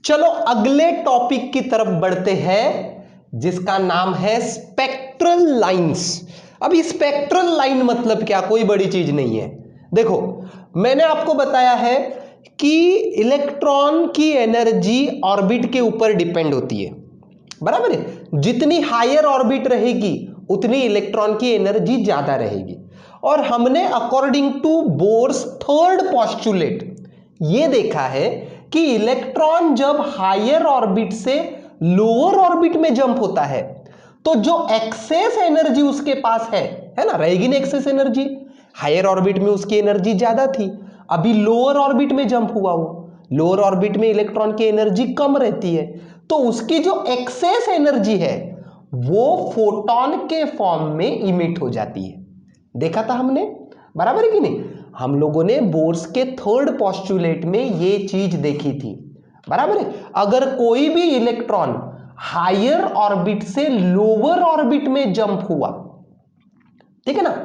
चलो अगले टॉपिक की तरफ बढ़ते हैं जिसका नाम है स्पेक्ट्रल लाइंस। अभी स्पेक्ट्रल लाइन मतलब क्या, कोई बड़ी चीज नहीं है। देखो मैंने आपको बताया है कि इलेक्ट्रॉन की एनर्जी ऑर्बिट के ऊपर डिपेंड होती है, बराबर है। जितनी हायर ऑर्बिट रहेगी उतनी इलेक्ट्रॉन की एनर्जी ज्यादा रहेगी। और हमने according to Bohr's third postulate ये देखा है कि इलेक्ट्रॉन जब हायर ऑर्बिट से लोअर ऑर्बिट में जंप होता है तो जो एक्सेस एनर्जी उसके पास है ना, रहेगी ना एक्सेस एनर्जी। हायर ऑर्बिट में उसकी एनर्जी ज्यादा थी, अभी लोअर ऑर्बिट में जंप हुआ, वो लोअर ऑर्बिट में इलेक्ट्रॉन की एनर्जी कम रहती है, तो उसकी जो एक्सेस एनर्जी है वो फोटोन के फॉर्म में इमिट हो जाती है। देखा था हमने, बराबर है कि नहीं। हम लोगों ने बोर्स के थर्ड पोस्टुलेट में ये चीज देखी थी, बराबर है। अगर कोई भी इलेक्ट्रॉन हायर ऑर्बिट से लोअर ऑर्बिट में जंप हुआ, ठीक है ना,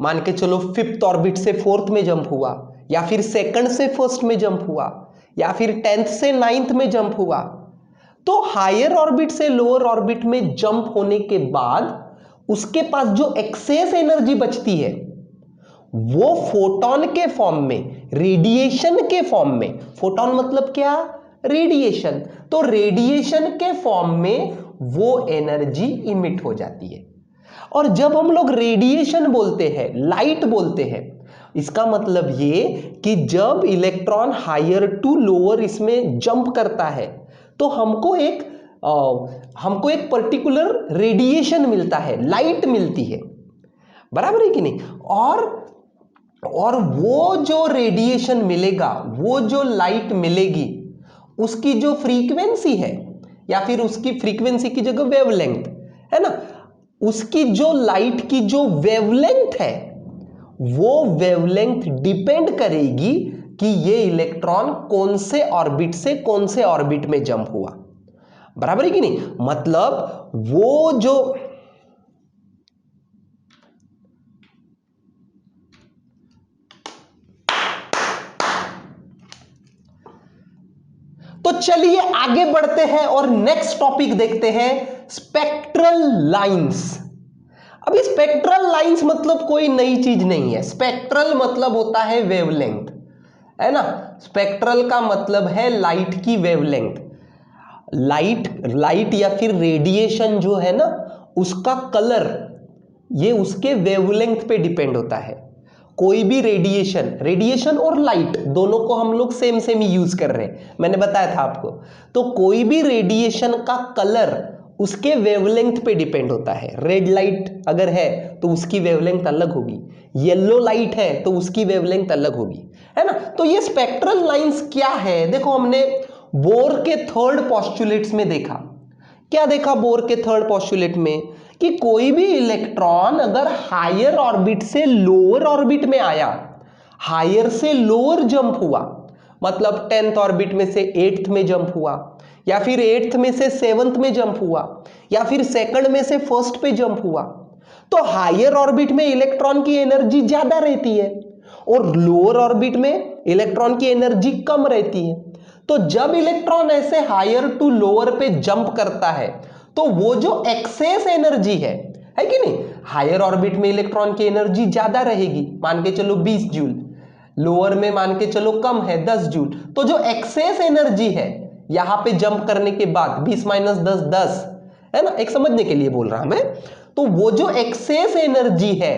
मान के चलो फिफ्थ ऑर्बिट से फोर्थ में जंप हुआ, या फिर सेकंड से फर्स्ट में जंप हुआ, या फिर 10th से 9th में जंप हुआ, तो हायर ऑर्बिट से लोअर ऑर्बिट में जंप होने के बाद उसके पास जो एक्सेस एनर्जी बचती है वो फोटोन के फॉर्म में, रेडिएशन के फॉर्म में, फोटोन मतलब क्या, रेडिएशन, तो रेडिएशन के फॉर्म में वो एनर्जी इमिट हो जाती है। और जब हम लोग रेडिएशन बोलते हैं, लाइट बोलते हैं, इसका मतलब ये कि जब इलेक्ट्रॉन हायर टू लोअर इसमें जंप करता है तो हमको एक पर्टिकुलर रेडिएशन मिलता है, लाइट मिलती है, बराबर है कि नहीं। और वो जो रेडिएशन मिलेगा, वो जो लाइट मिलेगी, उसकी जो फ्रीक्वेंसी है, या फिर उसकी फ्रीक्वेंसी की जगह वेवलेंथ है ना, उसकी जो लाइट की जो वेवलेंथ है वो वेवलेंथ डिपेंड करेगी कि ये इलेक्ट्रॉन कौन से ऑर्बिट से कौन से ऑर्बिट में जंप हुआ, बराबर है कि नहीं। मतलब वो जो तो चलिए आगे बढ़ते हैं और नेक्स्ट टॉपिक देखते हैं, स्पेक्ट्रल लाइंस। अभी स्पेक्ट्रल लाइंस मतलब कोई नई चीज नहीं है। स्पेक्ट्रल मतलब होता है वेवलेंथ, है ना। स्पेक्ट्रल का मतलब है लाइट की वेवलेंथ। लाइट या फिर रेडिएशन जो है ना, उसका कलर ये उसके वेवलेंथ पे डिपेंड होता है। कोई भी रेडिएशन और लाइट दोनों को हम लोग सेम सेम ही यूज कर रहे हैं, मैंने बताया था आपको। तो कोई भी रेडिएशन का कलर उसके वेवलेंथ पे डिपेंड होता है। रेड लाइट अगर है तो उसकी वेवलेंथ अलग होगी, येलो लाइट है तो उसकी वेवलेंथ अलग होगी, है ना। तो ये स्पेक्ट्रल लाइंस क्या है, देखो हमने बोर के थर्ड पोस्टुलेट्स में देखा। क्या देखा बोर के थर्ड पोस्टुलेट में, कि कोई भी इलेक्ट्रॉन अगर हायर ऑर्बिट से लोअर ऑर्बिट में आया, हायर से लोअर जंप हुआ, मतलब 10th ऑर्बिट में से 8th में जंप हुआ, या फिर 8th में से 7th में जंप हुआ, या फिर सेकंड में से फर्स्ट पे जंप हुआ, तो हायर ऑर्बिट में इलेक्ट्रॉन की एनर्जी ज्यादा रहती है और लोअर ऑर्बिट में इलेक्ट्रॉन की एनर्जी कम रहती है। तो जब इलेक्ट्रॉन ऐसे हायर टू लोअर पे जंप करता है तो वो जो एक्सेस एनर्जी है कि नहीं, हायर ऑर्बिट में इलेक्ट्रॉन की एनर्जी ज्यादा रहेगी, मान के चलो 20 जूल, लोअर में मान के चलो कम है 10 जूल। तो जो एक्सेस एनर्जी है यहां पे जंप करने के बाद 20 माइनस 10 10, है ना, एक समझने के लिए बोल रहा मैं। तो वो जो एक्सेस एनर्जी है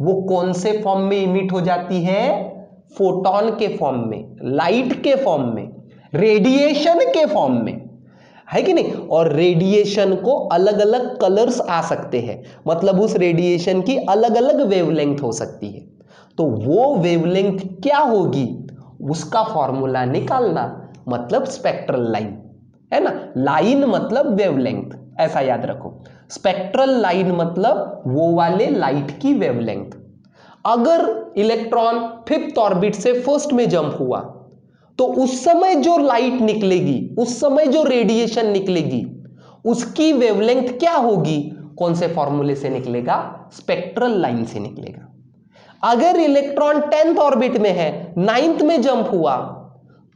वो कौन से फॉर्म में इमिट हो जाती है, फोटोन के फॉर्म में, लाइट के फॉर्म में, रेडिएशन के फॉर्म में, है कि नहीं। और रेडिएशन को अलग अलग कलर्स आ सकते हैं, मतलब उस रेडिएशन की अलग अलग वेवलेंथ हो सकती है। तो वो वेवलेंथ क्या होगी उसका फॉर्मूला निकालना, मतलब स्पेक्ट्रल लाइन, है ना। लाइन मतलब वेवलेंथ, ऐसा याद रखो। स्पेक्ट्रल लाइन मतलब वो वाले लाइट की वेवलेंथ। अगर इलेक्ट्रॉन फिफ्थ ऑर्बिट से फर्स्ट में जंप हुआ तो उस समय जो लाइट निकलेगी, उस समय जो रेडिएशन निकलेगी, उसकी वेवलेंथ क्या होगी, कौन से फॉर्मूले से निकलेगा, स्पेक्ट्रल लाइन से निकलेगा। अगर इलेक्ट्रॉन 10th ऑर्बिट में है, 9th में जंप हुआ,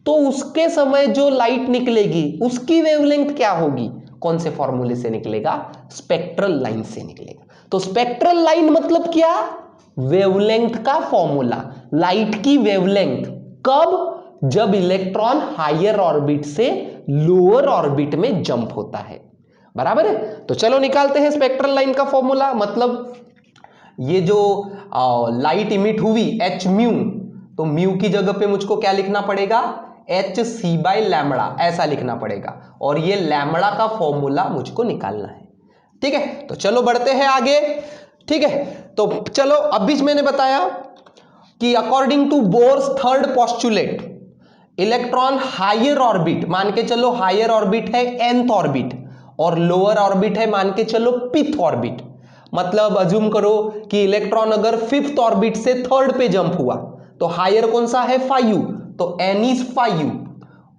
तो उसके समय जो लाइट निकलेगी उसकी वेवलेंथ क्या होगी? कौन से फॉर्मूले से निकलेगा? स्पेक्ट्रल लाइन से निकलेगा। तो स्पेक्ट्रल लाइन मतलब क्या? वेवलेंथ का फॉर्मूला, लाइट की वेवलेंथ। कब? जब इलेक्ट्रॉन हायर ऑर्बिट से लोअर ऑर्बिट में जंप होता है। बराबर है? तो चलो निकालते हैं स्पेक्ट्रल लाइन का फॉर्मूला। मतलब ये जो लाइट इमिट हुई एच म्यू, तो म्यू की जगह पे मुझको क्या लिखना पड़ेगा? एच सी बाई लैम्बडा, ऐसा लिखना पड़ेगा। और ये लैम्बडा का फॉर्मूला मुझको निकालना है। ठीक है, तो चलो बढ़ते हैं आगे। ठीक है, तो चलो अभी मैंने बताया कि according to Bohr's third postulate, electron higher orbit, मान के चलो हायर ऑर्बिट है nth ऑर्बिट, और लोअर ऑर्बिट है मान के चलो पिथ ऑर्बिट। मतलब अज्यूम करो कि इलेक्ट्रॉन अगर फिफ्थ ऑर्बिट से थर्ड पे जंप हुआ, तो हायर कौन सा है? 5u, तो n इज 5u।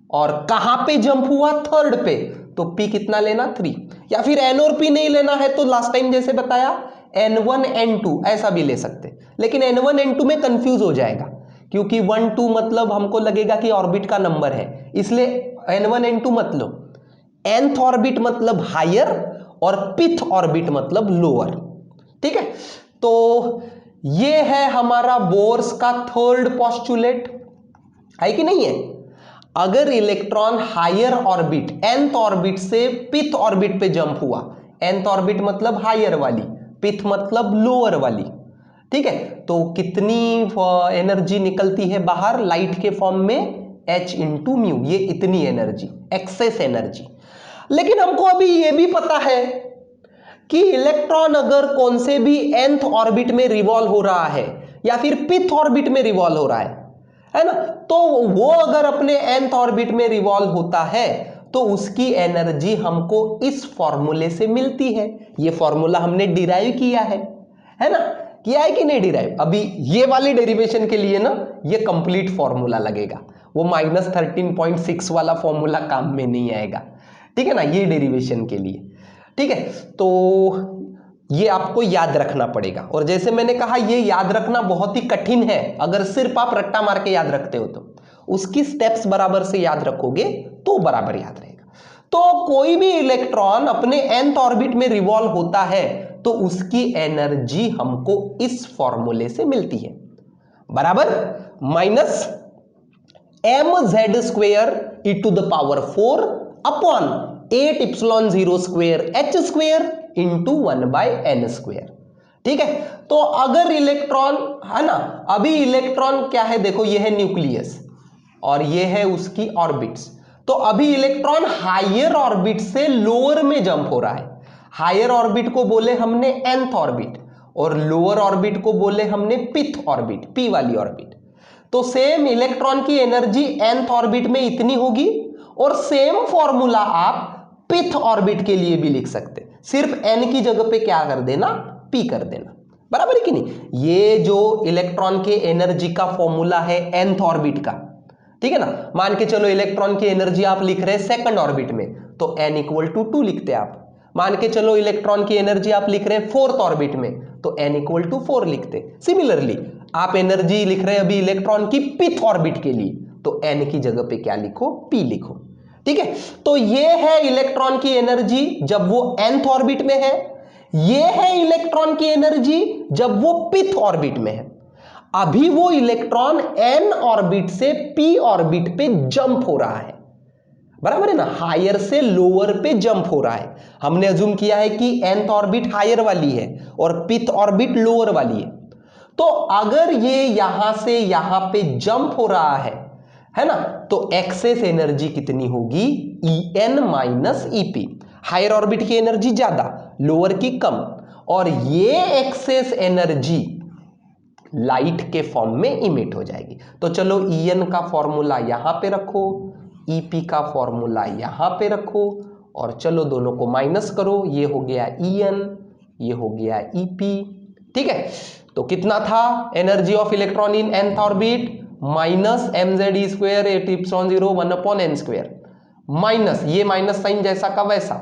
और कहां पे जंप हुआ? थर्ड पे, तो p कितना लेना? 3। या फिर n और p नहीं लेना है तो लास्ट टाइम जैसे बताया n1 n2 ऐसा भी ले सकते, लेकिन n1 n2 में कंफ्यूज हो जाएगा, क्योंकि 1 2 मतलब हमको लगेगा कि ऑर्बिट का नंबर है, इसलिए n1 n2 मत लो। nth ऑर्बिट मतलब हायर और पिथ ऑर्बिट मतलब लोअर। ठीक है, तो ये है हमारा बोर्स का थर्ड पोस्टुलेट, है कि नहीं है? अगर electron higher orbit nth orbit से पिथ ऑर्बिट पे जंप हुआ, nth ऑर्बिट मतलब हायर वाली, पिथ मतलब लोअर वाली, ठीक है, तो कितनी एनर्जी निकलती है बाहर लाइट के फॉर्म में? h इंटू म्यू, ये इतनी एनर्जी, एक्सेस एनर्जी। लेकिन हमको अभी ये भी पता है कि इलेक्ट्रॉन अगर कौन से भी nth ऑर्बिट में रिवॉल्व हो रहा है या फिर पिथ ऑर्बिट में रिवॉल्व हो रहा है ना, तो वो अगर अपने nth ऑर्बिट में रिवॉल्व होता है तो उसकी एनर्जी हमको इस फॉर्मूले से मिलती है। ये फॉर्मूला हमने डिराइव किया है ना? किया है कि नहीं डिराइव? अभी ये वाली डेरिवेशन के लिए ना ये कंप्लीट फॉर्मूला लगेगा, वो -13.6 वाला फॉर्मूला काम में नहीं आएगा। ठीक है ना, ये डेरिवेशन के लिए। ठीक है, तो ये आपको याद रखना पड़ेगा। और जैसे मैंने कहा ये याद रखना बहुत ही कठिन है, अगर सिर्फ आप रट्टा मार के याद रखते हो तो उसकी स्टेप्स बराबर से याद रखोगे तो बराबर याद रहेगा। तो कोई भी इलेक्ट्रॉन अपने nth ऑर्बिट में रिवॉल्व होता है तो उसकी एनर्जी हमको इस फॉर्मूले से मिलती है, बराबर minus mz² e to the power 4 upon 8 epsilon 0 square h square into 1/n²। ठीक है, तो अगर इलेक्ट्रॉन है ना, अभी इलेक्ट्रॉन क्या है देखो, ये है न्यूक्लियस और ये है उसकी ऑर्बिट्स। तो अभी इलेक्ट्रॉन हायर ऑर्बिट से लोअर में जंप हो रहा है। हायर ऑर्बिट को बोले हमने nth ऑर्बिट और लोअर ऑर्बिट को बोले हमने पिथ ऑर्बिट, p वाली ऑर्बिट। तो सेम इलेक्ट्रॉन की एनर्जी nth ऑर्बिट में इतनी होगी और सेम फॉर्मूला आप पिथ ऑर्बिट के लिए भी लिख सकते, सिर्फ n की जगह पे क्या कर देना? p कर देना, बराबर है कि नहीं? ये जो इलेक्ट्रॉन के एनर्जी का फॉर्मूला है nth ऑर्बिट का, ठीक है ना, मान के चलो इलेक्ट्रॉन की एनर्जी आप लिख रहे हैं सेकंड ऑर्बिट में तो n = 2 लिखते आप। मान के चलो इलेक्ट्रॉन की एनर्जी आप लिख रहे हैं फोर्थ ऑर्बिट में तो n = 4 लिखते। सिमिलरली आप एनर्जी लिख रहे हैं अभी इलेक्ट्रॉन की पिथ ऑर्बिट के लिए तो n की जगह पे क्या लिखो? p लिखो। ठीक है, तो ये है इलेक्ट्रॉन की एनर्जी जब वो nth ऑर्बिट में है, ये है इलेक्ट्रॉन की एनर्जी जब वो पिथ ऑर्बिट में है। अभी वो इलेक्ट्रॉन n ऑर्बिट से p ऑर्बिट पे जंप हो रहा है, बराबर है ना, हायर से लोअर पे जंप हो रहा है। हमने अज्यूम किया है कि nth ऑर्बिट हायर वाली है और पिथ ऑर्बिट लोअर वाली है। तो अगर ये यहां से यहां पे जंप हो रहा है ना, तो एक्सेस एनर्जी कितनी होगी? En minus Ep। Higher orbit की एनर्जी ज्यादा, लोअर की कम, और ये एक्सेस एनर्जी लाइट के फॉर्म में इमिट हो जाएगी। तो चलो En का फॉर्मूला यहां पे रखो, Ep का फॉर्मूला यहां पे रखो, और चलो दोनों को माइनस करो, ये हो गया En, ये हो गया Ep। ठीक है, तो कितना था energy of electron in nth orbit? -mze² 8 epsilon 0 1/n², minus ये माइनस साइन जैसा का वैसा।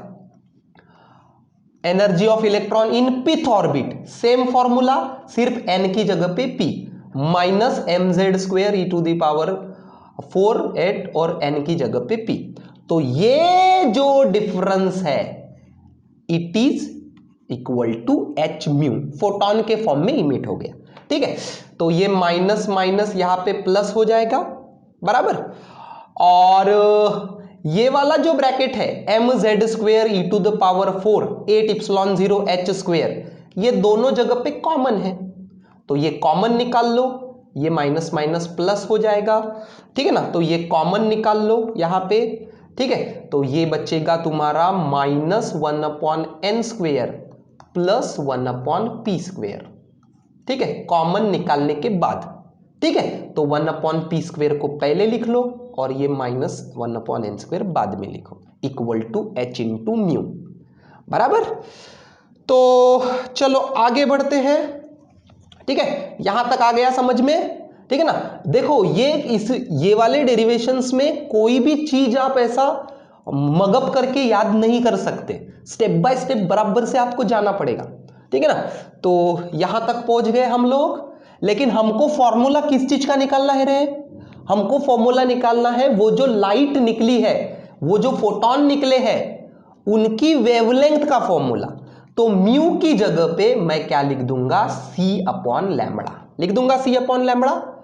Energy of electron in pth orbit same formula, सिर्फ n की जगह पे p, -mz² e to the power 4 8 और n की जगह पे p। तो ये जो डिफरेंस है it is equal to h mu, photon के फॉर्म में इमिट हो गया। ठीक है, तो ये माइनस माइनस यहां पे प्लस हो जाएगा बराबर, और ये वाला जो ब्रैकेट है m z square e to the power 4 8 epsilon 0 h square, ये दोनों जगह पे कॉमन है, तो ये कॉमन निकाल लो, ये माइनस माइनस प्लस हो जाएगा। ठीक है ना, तो ये कॉमन निकाल लो यहां पे। ठीक है, तो ये बचेगा तुम्हारा minus 1/n square plus 1/p square. ठीक है, कॉमन निकालने के बाद। ठीक है, तो 1/p स्क्वेयर को पहले लिख लो और ये माइनस 1/n स्क्वेयर बाद में लिखो, equal to h into mu बराबर। तो चलो आगे बढ़ते हैं। ठीक है, यहां तक आ गया समझ में? ठीक है ना, देखो ये वाले डेरिवेशंस में कोई भी चीज आप ऐसा मगअप करके याद नहीं कर सकते, स्टेप बाय स्टेप बराबर से आपको जाना पड़ेगा। ठीक है ना, तो यहां तक पहुंच गए हम लोग, लेकिन हमको फॉर्मूला किस चीज का निकालना है रे? हमको फॉर्मूला निकालना है वो जो लाइट निकली है, वो जो फोटॉन निकले हैं उनकी वेवलेंथ का फॉर्मूला। तो म्यू की जगह पे मैं क्या लिख दूंगा? सी अपॉन लैम्बडा लिख दूंगा, सी अपॉन लैम्बडा।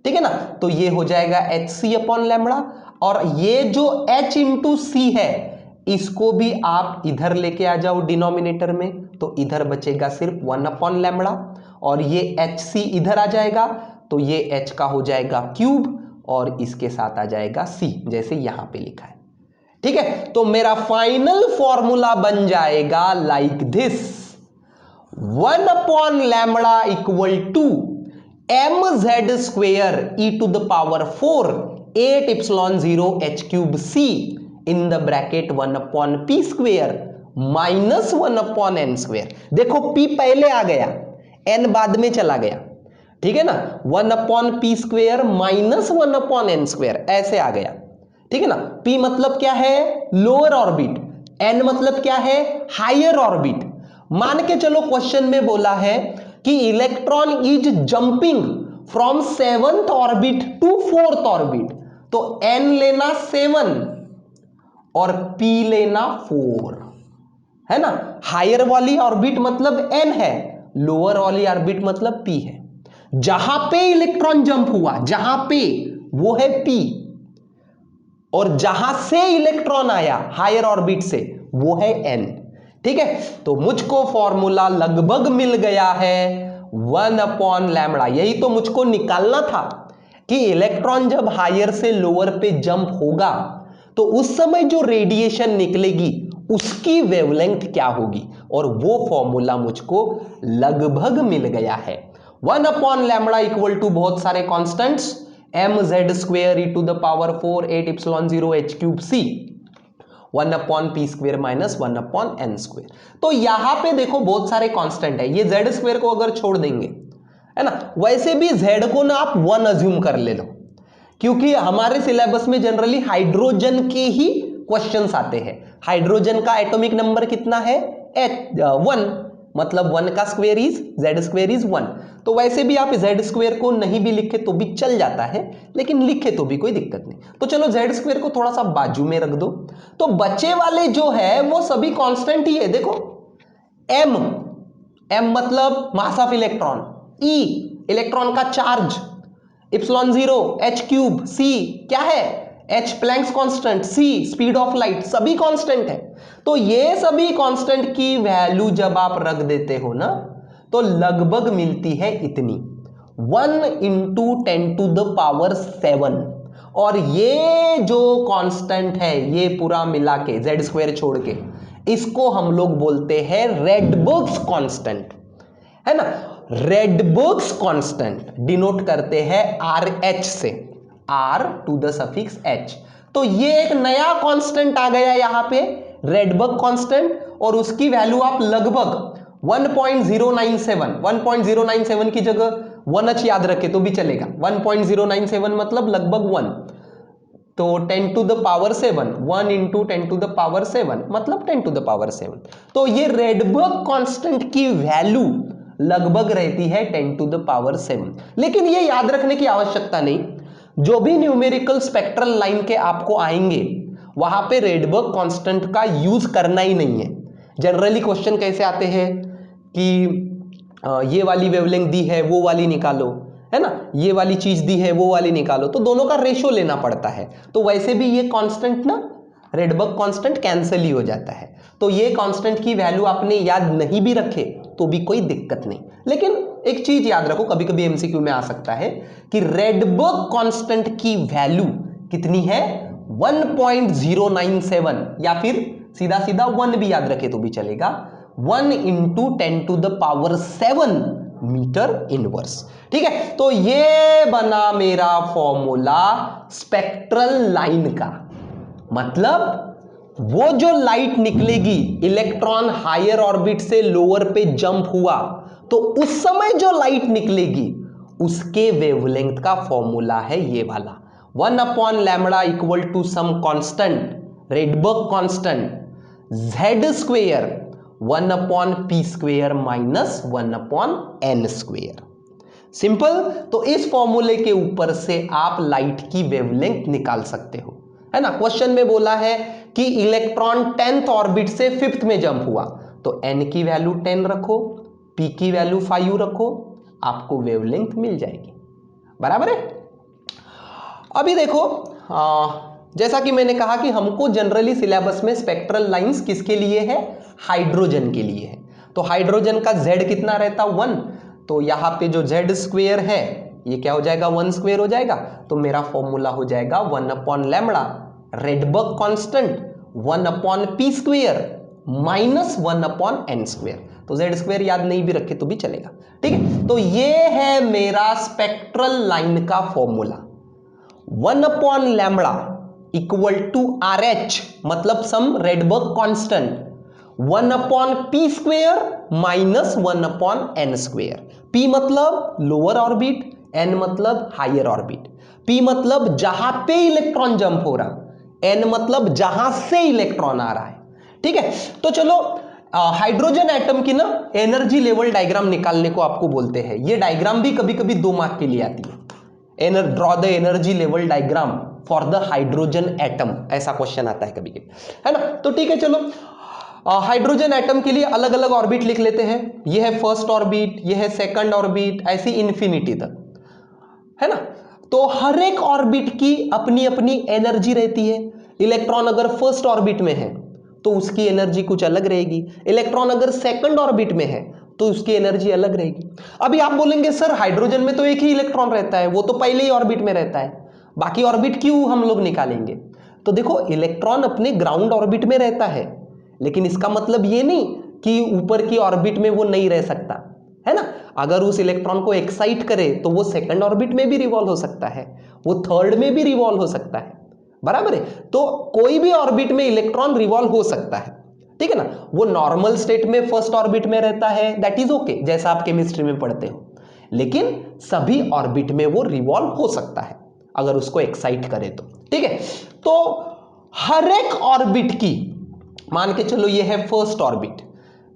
ठीक है ना, तो ये हो जाएगा एच सी अपॉन लैम्बडा, और ये जो h इंटू सी है इसको भी आप इधर लेके आ जाओ डिनोमिनेटर में, तो इधर बचेगा सिर्फ 1 अपॉन लैम्बडा, और ये एच सी इधर आ जाएगा, तो ये h का हो जाएगा क्यूब और इसके साथ आ जाएगा c, जैसे यहां पे लिखा है। ठीक है, तो मेरा फाइनल फॉर्मूला बन जाएगा like this, 1 upon lambda equal to m z square e to the power 4 8 epsilon 0 h cube c in the bracket 1 upon p square minus 1 upon n square. देखो p पहले आ गया, n बाद में चला गया। ठीक है ना, 1 upon p square minus 1 upon n square ऐसे आ गया। ठीक है ना, p मतलब क्या है? लोअर ऑर्बिट, n मतलब क्या है? Higher orbit. मान के चलो क्वेश्चन में बोला है कि electron is jumping from 7th orbit to 4th orbit, तो n लेना 7 और p लेना 4, है ना। हायर वाली ऑर्बिट मतलब n है, लोअर वाली ऑर्बिट मतलब p है। जहां पे इलेक्ट्रॉन जंप हुआ, जहां पे, वो है p, और जहां से इलेक्ट्रॉन आया हायर ऑर्बिट से, वो है n। ठीक है, तो मुझको फॉर्मूला लगभग मिल गया है 1 अपॉन लैम्बडा। यही तो मुझको निकालना था कि इलेक्ट्रॉन जब हायर से लोअर पे जंप होगा तो उस समय जो रेडिएशन निकलेगी उसकी वेवलेंथ क्या होगी, और वो फॉर्मूला मुझको लगभग मिल गया है। 1 अपॉन लैम्बडा इक्वल टू बहुत सारे constants, m z square e to the power 4 8 epsilon 0 h cube c 1 upon p square minus 1 upon n square. तो यहां पे देखो बहुत सारे कांस्टेंट है, ये z स्क्वेयर को अगर छोड़ देंगे, है ना, वैसे भी z को ना आप 1 अज्यूम कर ले लो, क्योंकि हमारे सिलेबस में जनरली हाइड्रोजन के ही क्वेश्चंस आते हैं। हाइड्रोजन का एटॉमिक नंबर कितना है? 1, मतलब 1 का square is z square is 1। तो वैसे भी आप z स्क्वायर को नहीं भी लिखे तो भी चल जाता है, लेकिन लिखे तो भी कोई दिक्कत नहीं। तो चलो z स्क्वायर को थोड़ा सा बाजू में रख दो, तो बचे वाले जो है वो सभी कांस्टेंट ही है। देखो m मतलब mass of electron, e electron का charge, epsilon 0 h cube, c क्या है? h Planck's constant, c speed of light, सभी कांस्टेंट है। तो ये सभी कांस्टेंट की वैल्यू जब आप रख देते हो ना, तो लगभग मिलती है इतनी, 1 इंटू 10 टू द पावर 7। और ये जो कांस्टेंट है ये पूरा मिला के z स्क्वायर छोड़ के, इसको हम लोग बोलते हैं रेडबर्ग्स कांस्टेंट, है ना। रेडबर्ग्स कांस्टेंट डिनोट करते हैं RH से, R to the suffix H। तो ये एक नया कांस्टेंट आ गया यहां पे, रेडबर्ग कांस्टेंट, और उसकी वैल्यू आप लगभग 1.097 की जगह 1h याद रखे तो भी चलेगा। 1.097 मतलब लगभग 1, तो 10 to the power 7, 1 into 10 to the power 7 मतलब 10 टू द पावर 7। तो ये रेडबर्ग कांस्टेंट की वैल्यू लगभग रहती है 10 टू द पावर 7। लेकिन ये याद रखने की आवश्यकता नहीं, जो भी न्यूमेरिकल स्पेक्ट्रल लाइन के आपको आएंगे वहां पे रेडबर्ग कांस्टेंट का यूज करना ही नहीं है। जनरली क्वेश्चन कैसे आते हैं कि ये वाली वेवलेंथ दी है वो वाली निकालो, है ना, ये वाली चीज दी है वो वाली निकालो, तो दोनों का रेशो लेना पड़ता है। तो वैसे भी ये कांस्टेंट ना, रेडबर्ग कांस्टेंट कैंसिल ही हो जाता है। तो ये कांस्टेंट की वैल्यू आपने याद नहीं भी रखे तो भी कोई दिक्कत नहीं। लेकिन एक चीज याद रखो, कभी कभी एमसीक्यू में आ सकता है कि रेडबर्ग कांस्टेंट की वैल्यू कितनी है, 1.097, या फिर सीधा सीधा 1 भी याद रखे तो भी चलेगा, 1 × 10⁻7 मीटर इनवर्स। ठीक है, तो ये बना मेरा फॉर्मूला स्पेक्ट्रल लाइन का। मतलब वो जो लाइट निकलेगी, इलेक्ट्रॉन हायर ऑर्बिट से लोअर पे जंप हुआ, तो उस समय जो लाइट निकलेगी उसके वेवलेंथ का फॉर्मूला है ये वाला, 1/λ = some constant, Rydberg constant, z² 1/p² - 1/n²। Simple. तो इस फॉर्मूले के ऊपर से आप लाइट की वेवलेंथ निकाल सकते हो, है ना। क्वेश्चन में बोला है कि इलेक्ट्रॉन 10th ऑर्बिट से 5th में जंप हुआ, तो n की वैल्यू 10 रखो, p की वैल्यू 5 रखो, आपको वेवलेंथ मिल जाएगी। बराबर है। अभी देखो, जैसा कि मैंने कहा कि हमको जनरली सिलेबस में स्पेक्ट्रल लाइंस किसके लिए है, हाइड्रोजन के लिए है। तो हाइड्रोजन का z कितना रहता, 1, तो यहां पे जो z² है ये क्या हो जाएगा, 1² हो जाएगा। तो मेरा फॉर्मूला हो जाएगा 1/λ, रेडबर्ग कांस्टेंट 1/p² - 1/n²। तो z² याद नहीं भी रखे तो भी चलेगा। ठीक है, तो ये है मेरा स्पेक्ट्रल लाइन का फॉर्मूला, 1/λ = RH, मतलब सम Rydberg constant, 1/p² - 1/n²। p मतलब लोअर ऑर्बिट, n मतलब हायर ऑर्बिट। p मतलब जहां पे इलेक्ट्रॉन जंप हो रहा, n मतलब जहां से इलेक्ट्रॉन आ रहा है। ठीक है, तो चलो हाइड्रोजन एटम की ना एनर्जी लेवल डायग्राम निकालने को आपको बोलते हैं। ये डायग्राम भी कभी कभी 2 मार्क के लिए आती है। Draw the energy level diagram for the hydrogen atom, ऐसा क्वेश्चन आता है कभी कभी, है ना। तो ठीक है, चलो हाइड्रोजन एटम के लिए अलग अलग ऑर्बिट लिख लेते हैं। ये है फर्स्ट ऑर्बिट, ये है सेकंड ऑर्बिट, ऐसी इंफिनिटी तक, है ना। तो हर एक ऑर्बिट की अपनी अपनी एनर्जी रहती है। इलेक्ट्रॉन अगर फर्स्ट ऑर्बिट में है तो उसकी एनर्जी कुछ अलग रहेगी, इलेक्ट्रॉन अगर सेकंड ऑर्बिट में है तो उसकी एनर्जी अलग रहेगी। अभी आप बोलेंगे सर हाइड्रोजन में तो एक ही इलेक्ट्रॉन रहता है, वो तो पहले ही ऑर्बिट में रहता है, बाकी ऑर्बिट क्यों हम लोग निकालेंगे। तो देखो, इलेक्ट्रॉन अपने ग्राउंड ऑर्बिट में रहता है, लेकिन इसका मतलब ये नहीं कि ऊपर की ऑर्बिट में वो नहीं रह सकता, है ना। अगर उस इलेक्ट्रॉन को एक्साइट करे तो वो सेकंड ऑर्बिट में भी रिवॉल्व हो सकता है, वो थर्ड में भी रिवॉल्व हो सकता है। बराबर है। तो कोई भी ऑर्बिट में इलेक्ट्रॉन रिवॉल्व हो सकता है, ठीक है ना। वो नॉर्मल स्टेट में फर्स्ट ऑर्बिट में रहता है, दैट इज ओके, जैसा आप केमिस्ट्री में पढ़ते हो, लेकिन सभी ऑर्बिट में वो रिवॉल्व हो सकता है अगर उसको एक्साइट करे तो। ठीक है, तो हर एक ऑर्बिट की, मान के चलो ये है फर्स्ट ऑर्बिट,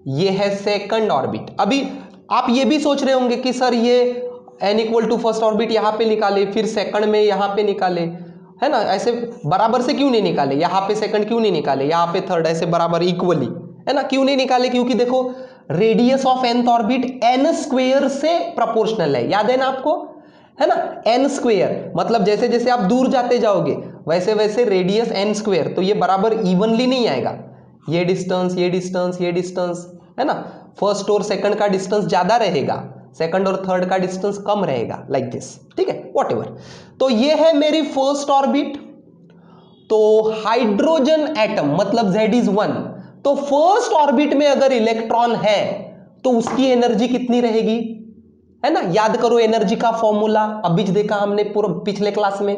ये है सेकंड ऑर्बिट। अभी आप ये भी सोच रहे होंगे कि सर ये n = फर्स्ट ऑर्बिट यहां पे निकाले, फिर सेकंड में यहां पे निकाले, है ना, ऐसे बराबर से क्यों नहीं निकाले, यहां पे सेकंड क्यों नहीं निकाले, यहां पे थर्ड, ऐसे बराबर इक्वली, है ना, क्यों नहीं निकाले। क्योंकि देखो radius of nth orbit n² से प्रोपोर्शनल है, याद है ना आपको, है ना। n², मतलब जैसे जैसे आप दूर जाते जाओगे वैसे वैसे रेडियस n², तो ये बराबर इवनली नहीं आएगा, ये डिस्टेंस, ये डिस्टेंस, ये डिस्टेंस, है ना। फर्स्ट और सेकंड का डिस्टेंस ज्यादा रहेगा, सेकंड और थर्ड का डिस्टेंस कम रहेगा, लाइक दिस। ठीक है, व्हाटएवर। तो ये है मेरी फर्स्ट ऑर्बिट। तो हाइड्रोजन एटम मतलब Z1, तो फर्स्ट ऑर्बिट में अगर इलेक्ट्रॉन है तो उसकी एनर्जी कितनी रहेगी, है ना। याद करो एनर्जी का फॉर्मूला, अभी देखा हमने पूरा पिछले क्लास में,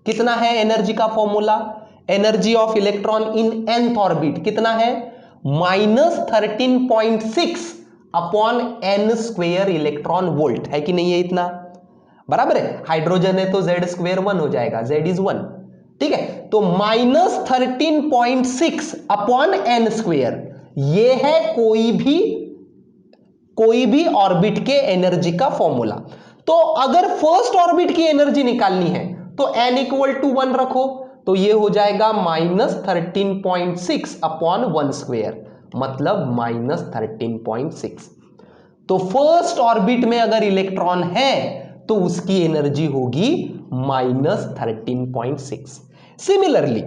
कितना है एनर्जी का formula, energy of electron in nth orbit कितना है, -13.6 अपॉन n² इलेक्ट्रॉन वोल्ट, है कि नहीं है इतना। बराबर है, हाइड्रोजन है तो Z² 1 हो जाएगा, Z is 1। ठीक है, तो -13.6 अपॉन n², ये है कोई भी ऑर्बिट के एनर्जी का फॉर्मूला। तो अगर फर्स्ट ऑर्बिट की एनर्जी निकालनी है तो n इक्वल टू 1 रखो, तो ये हो जाएगा -13.6 अपॉन 1 स्क्वायर, मतलब -13.6। तो फर्स्ट ऑर्बिट में अगर इलेक्ट्रॉन है तो उसकी एनर्जी होगी -13.6। सिमिलरली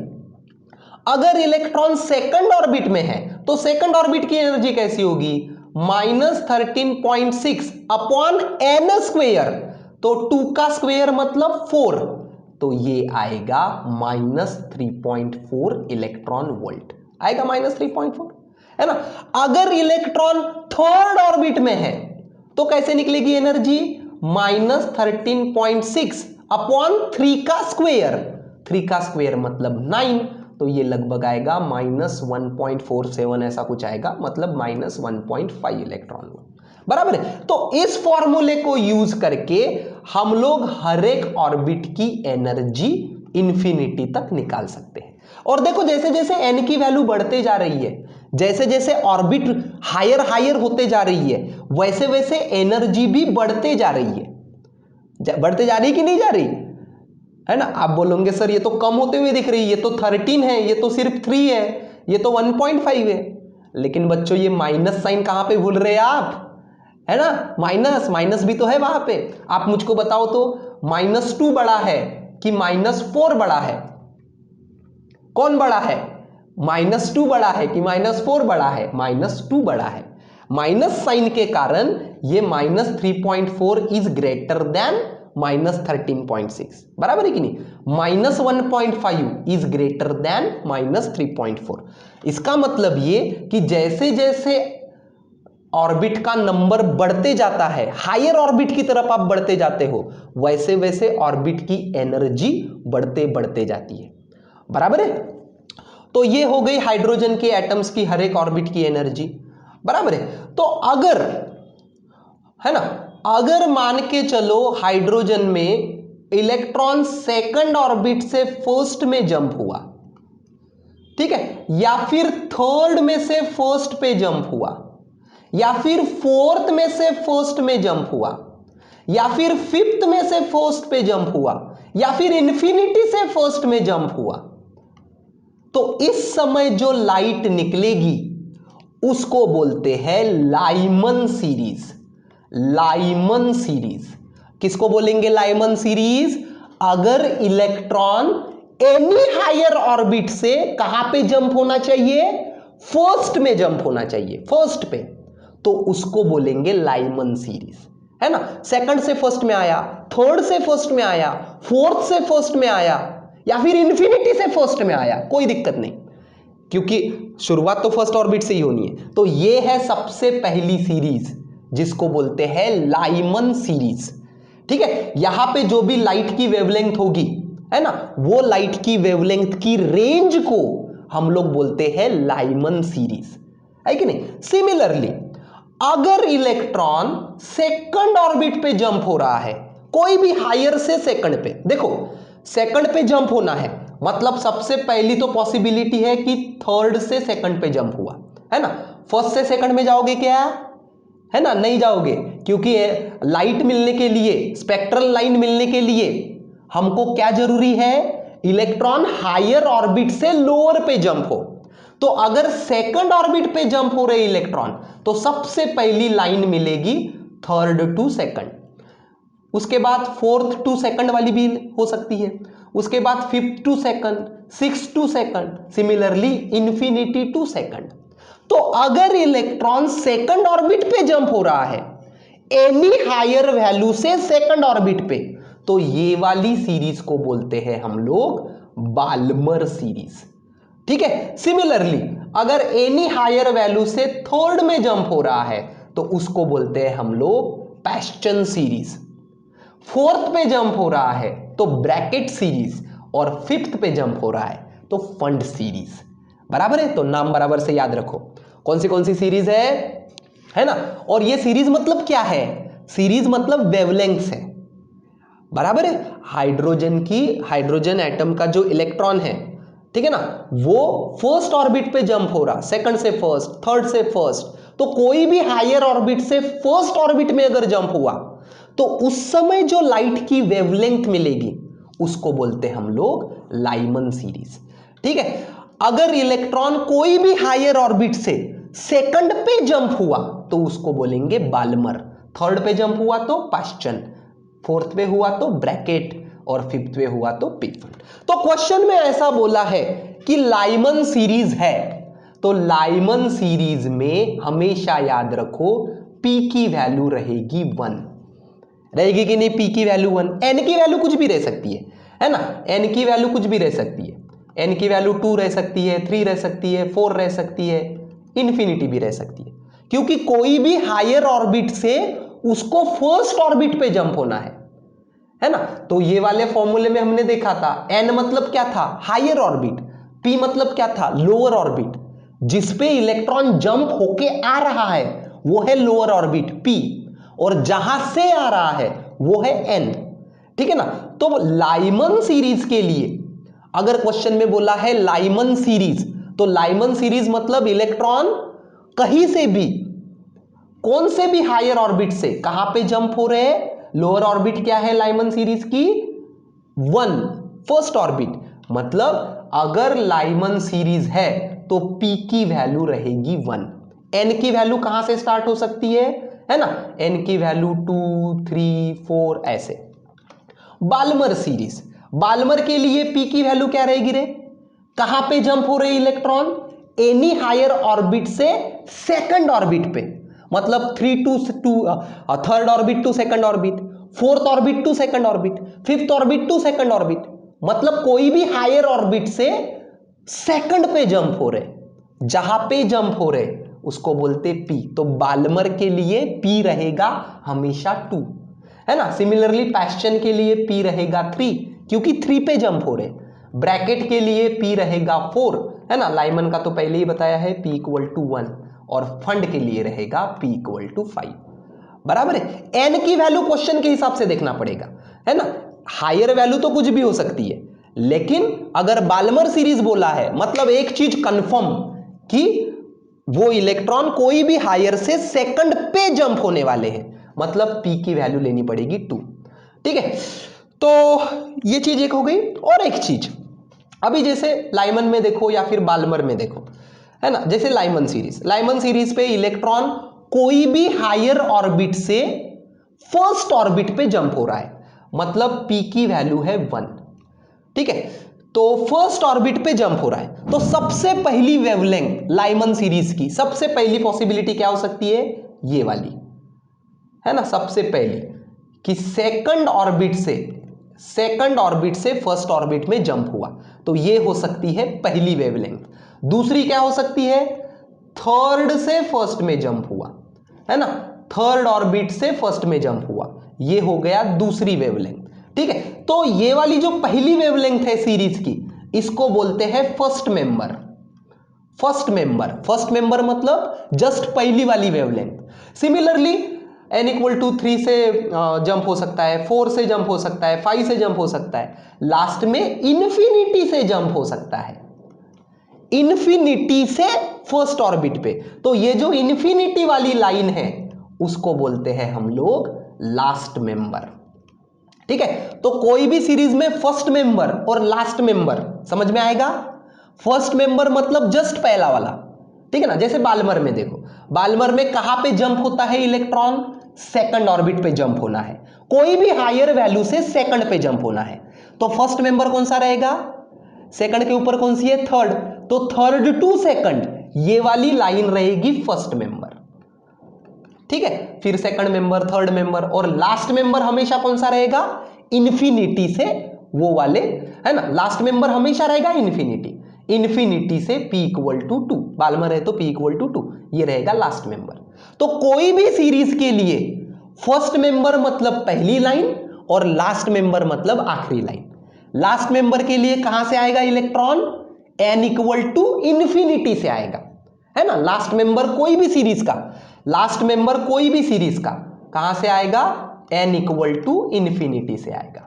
अगर इलेक्ट्रॉन सेकंड ऑर्बिट में है तो सेकंड ऑर्बिट की एनर्जी कैसी होगी? -13.6 अपॉन n स्क्वेयर, तो 2 का स्क्वेयर मतलब 4, तो ये आएगा -3.4 इलेक्ट्रॉन वोल्ट आएगा, -3.4, है ना। अगर इलेक्ट्रॉन थर्ड ऑर्बिट में है तो कैसे निकलेगी एनर्जी? -13.6 अपॉन 3 का स्क्वेयर, 3 का स्क्वेयर मतलब 9, तो ये लगभग आएगा -1.47 ऐसा कुछ आएगा, मतलब -1.5 इलेक्ट्रॉन वोल्ट, बराबर है। तो इस फॉर्मूले को यूज करके हम लोग हर एक ऑर्बिट की एनर्जी इंफिनिटी तक निकाल सकते हैं। और देखो जैसे जैसे n की वैल्यू बढ़ते जा रही है, जैसे जैसे ऑर्बिट हायर हायर होते जा रही है, वैसे वैसे एनर्जी भी बढ़ते जा रही है। बढ़ते जा रही कि नहीं जा रही, है ना। आप बोलोगे सर ये तो कम होते हुए दिख रही है, ये तो 13 है, ये तो सिर्फ 3 है, ये तो 1.5 है। लेकिन बच्चों ये माइनस साइन कहां पे भूल रहे हैं आप, है ना। माइनस माइनस भी तो है वहां पे। आप मुझको बताओ तो -2 बड़ा है कि -4 बड़ा है? कौन बड़ा है? -2 बड़ा है कि -4 बड़ा है? -2 बड़ा है। माइनस साइन के कारण ये -3.4 इज ग्रेटर देन -13.6, बराबर है कि नहीं। -1.5 इज ग्रेटर देन -3.4। इसका मतलब ये कि जैसे जैसे ऑर्बिट का नंबर बढ़ते जाता है, हायर ऑर्बिट की तरफ आप बढ़ते जाते हो, वैसे वैसे ऑर्बिट की एनर्जी बढ़ते बढ़ते जाती है, बराबर है। तो ये हो गई हाइड्रोजन के एटम्स की हर एक ऑर्बिट की एनर्जी, बराबर है। तो अगर, है ना, अगर मान के चलो हाइड्रोजन में इलेक्ट्रॉन सेकंड ऑर्बिट से फर्स्ट में जंप हुआ, ठीक है, या फिर थर्ड में से फर्स्ट पे जंप हुआ, या फिर फोर्थ में से फर्स्ट में जंप हुआ, या फिर फिफ्थ में से फर्स्ट पे जंप हुआ, या फिर इंफिनिटी से फर्स्ट में जंप हुआ, तो इस समय जो लाइट निकलेगी उसको बोलते हैं लाइमन सीरीज। लाइमन सीरीज किसको बोलेंगे? Lyman series. अगर इलेक्ट्रॉन एनी हायर ऑर्बिट से कहां पे जंप होना चाहिए? फर्स्ट में जंप होना चाहिए, फर्स्ट पे, तो उसको बोलेंगे लाइमन सीरीज, है ना। सेकंड से फर्स्ट में आया, थर्ड से फर्स्ट में आया, फोर्थ से फर्स्ट में आया, या फिर इंफिनिटी से फर्स्ट में आया, कोई दिक्कत नहीं, क्योंकि शुरुआत तो फर्स्ट ऑर्बिट से ही होनी है। तो ये है सबसे पहली सीरीज जिसको बोलते हैं लाइमन सीरीज, ठीक है। यहां पे जो भी लाइट की वेवलेंथ होगी, है ना, वो लाइट की वेवलेंथ की रेंज को हम लोग बोलते हैं लाइमन सीरीज, है कि नहीं। सिमिलरली अगर इलेक्ट्रॉन सेकंड ऑर्बिट पे जंप हो रहा है, कोई भी हायर से सेकंड पे, देखो सेकंड पे जंप होना है मतलब सबसे पहली तो पॉसिबिलिटी है कि थर्ड से सेकंड पे जंप हुआ, है ना। फर्स्ट से सेकंड में जाओगे क्या? है ना, नहीं जाओगे, क्योंकि लाइट मिलने के लिए, स्पेक्ट्रल लाइन मिलने के लिए हमको क्या जरूरी है? इलेक्ट्रॉन हायर ऑर्बिट से लोअर पे जंप हो। तो अगर सेकंड ऑर्बिट पे जंप हो रहे इलेक्ट्रॉन, तो सबसे पहली लाइन मिलेगी थर्ड टू सेकंड, उसके बाद फोर्थ टू सेकंड वाली भी हो सकती है, उसके बाद fifth to second, six to second, similarly infinity to second. तो अगर इलेक्ट्रॉन सेकंड ऑर्बिट पे जंप हो रहा है एनी हायर वैल्यू से सेकंड ऑर्बिट पे, तो ये वाली सीरीज को बोलते हैं हम लोग बाल्मर सीरीज, ठीक है। सिमिलरली अगर एनी हायर वैल्यू से थर्ड में जंप हो रहा है तो उसको बोलते हैं हम लोग पैस्चन सीरीज। फोर्थ पे जंप हो रहा है तो ब्रैकेट सीरीज, और फिफ्थ पे जंप हो रहा है तो फंड सीरीज, बराबर है। तो नाम बराबर से याद रखो कौन सी सीरीज है ना। और ये सीरीज मतलब क्या है? सीरीज मतलब वेवलेंथ है, बराबर है। हाइड्रोजन एटम का जो इलेक्ट्रॉन है, ठीक है ना, वो फर्स्ट ऑर्बिट पे जंप हो रहा, सेकंड से फर्स्ट, थर्ड से फर्स्ट, तो कोई भी हायर ऑर्बिट से फर्स्ट ऑर्बिट में अगर जंप हुआ तो उस समय जो लाइट की वेवलेंथ मिलेगी उसको बोलते हैं हम लोग लाइमन सीरीज। ठीक है, अगर इलेक्ट्रॉन कोई भी हायर ऑर्बिट से सेकंड पे जंप हुआ तो उसको बोलेंगे बाल्मर, थर्ड पे जंप हुआ तो पाश्चन, फोर्थ पे हुआ तो ब्रैकेट और फिफ्थ पे हुआ तो पिकफोर्ड। तो क्वेश्चन में ऐसा बोला है कि लाइमन सीरीज है, तो लाइमन सीरीज में हमेशा याद रखो P की वैल्यू रहेगी 1, रहेगी कि नहीं? P की वैल्यू 1, N की वैल्यू कुछ भी रह सकती है ना, N की वैल्यू कुछ भी रह सकती है, N की वैल्यू 2 रह सकती है, 3 रह सकती है, 4 रह सकती है, इन्फिनिटी भी रह सकती है, क्योंकि कोई भी हायर ऑर्बिट से उसको फर्स्ट ऑर्बिट पे जंप होना है ना। तो ये वाले फॉर्मूले में हमने देखा था N मतलब क्या था? हायर ऑर्बिट, P मतलब क्या था? लोअर ऑर्बिट, जिसपे इलेक्ट्रॉन जंप होके आ रहा है वो है लोअर ऑर्बिट P, और जहां से आ रहा है वो है N। ठीक है ना, तो लाइमन सीरीज के लिए अगर क्वेश्चन में बोला है लाइमन सीरीज, तो लाइमन सीरीज मतलब इलेक्ट्रॉन कहीं से भी, कौन से भी हायर ऑर्बिट से कहां पे जंप हो रहे हैं? लोअर ऑर्बिट क्या है लाइमन सीरीज की? 1, फर्स्ट ऑर्बिट। मतलब अगर लाइमन सीरीज है तो P की वैल्यू रहेगी 1, N की वैल्यू कहां से स्टार्ट हो सकती है ना, N की वैल्यू 2, 3, 4 ऐसे। बाल्मर सीरीज, बाल्मर के लिए P की वैल्यू क्या रहेगी रे? कहां पे जंप हो रहे इलेक्ट्रॉन? एनी हायर ऑर्बिट से सेकंड ऑर्बिट पे, मतलब 3 to third orbit to second orbit, fourth orbit to second orbit, fifth orbit to second orbit, मतलब कोई भी हायर ऑर्बिट से सेकंड पे जंप हो रहे, जहां पे जंप हो रहे उसको बोलते P। तो बाल्मर के लिए P रहेगा हमेशा 2, है ना। सिमिलरली पाश्चन के लिए P रहेगा 3, क्योंकि 3 पे जंप हो रहे। ब्रैकेट के लिए P रहेगा 4, है ना, लाइमन का तो पहले ही बताया है P इक्वल टू 1, और फंड के लिए रहेगा P इक्वल टू 5, बराबर है। N की वैल्यू क्वेश्चन के हिसाब से देखना पड़ेगा, है ना, हायर वैल्यू तो कुछ भी हो सकती है, लेकिन अगर बाल्मर सीरीज बोला है मतलब एक चीज कंफर्म कि वो इलेक्ट्रॉन कोई भी हायर से सेकंड पे जंप होने वाले हैं, मतलब P की वैल्यू लेनी पड़ेगी 2। ठीक है, तो ये चीज एक हो गई। और एक चीज अभी जैसे लाइमन में देखो या फिर बाल्मर में देखो, है ना, जैसे लाइमन सीरीज पे इलेक्ट्रॉन कोई भी हायर ऑर्बिट से फर्स्ट ऑर्बिट पे जंप हो रहा है, मतलब P की वैल्यू है 1। ठीक है, तो फर्स्ट ऑर्बिट पे जंप हो रहा है, तो सबसे पहली वेवलेंथ लाइमन सीरीज की सबसे पहली पॉसिबिलिटी क्या हो सकती है? ये वाली, है ना, सबसे पहली कि सेकंड ऑर्बिट से फर्स्ट ऑर्बिट में जंप हुआ, तो ये हो सकती है पहली वेवलेंथ। दूसरी क्या हो सकती है? थर्ड से फर्स्ट में जंप हुआ, है ना, थर्ड ऑर्बिट से फर्स्ट में जंप हुआ, ये हो गया दूसरी वेवलेंथ। ठीक है, तो ये वाली जो पहली वेवलेंथ है सीरीज की, इसको बोलते हैं फर्स्ट मेंबर। फर्स्ट मेंबर मतलब जस्ट पहली वाली wavelength. Similarly n equal to 3 से जंप हो सकता है, 4 से जंप हो सकता है, 5 से जंप हो सकता है, लास्ट में इन्फिनिटी से जंप हो सकता है, इन्फिनिटी से फर्स्ट ऑर्बिट पे। तो ये जो इन्फिनिटी वाली लाइन है उसको बोलते हैं हम लोग लास्ट मेंबर। ठीक है, तो कोई भी सीरीज में फर्स्ट मेंबर और लास्ट मेंबर समझ में आएगा। फर्स्ट मेंबर मतलब जस्ट पहला वाला, ठीक है ना, जैसे बाल्मर में देखो, बाल्मर में कहां पे जंप होता है इलेक्ट्रॉन? सेकंड ऑर्बिट पे जंप होना है, कोई भी हायर वैल्यू से सेकंड पे जंप होना है, तो फर्स्ट मेंबर कौन सा रहेगा? सेकंड के ऊपर कौन सी है? थर्ड, तो थर्ड टू सेकंड ये वाली लाइन रहेगी फर्स्ट मेंबर। ठीक है, फिर सेकंड मेंबर, थर्ड मेंबर, और लास्ट मेंबर हमेशा कौन सा रहेगा? इन्फिनिटी से वो वाले, है ना, लास्ट मेंबर हमेशा रहेगा इन्फिनिटी से P इक्वल टू 2, बाल्मर है तो P इक्वल टू 2, ये रहेगा लास्ट मेंबर। तो कोई भी सीरीज के लिए फर्स्ट मेंबर मतलब पहली लाइन और लास्ट मेंबर मतलब आखिरी लाइन। लास्ट मेंबर के लिए कहां से आएगा electron? n equal to infinity से आएगा, है ना, लास्ट मेंबर कोई भी सीरीज का, लास्ट मेंबर कोई भी सीरीज का कहां से आएगा? n इक्वल टू इन्फिनिटी से आएगा।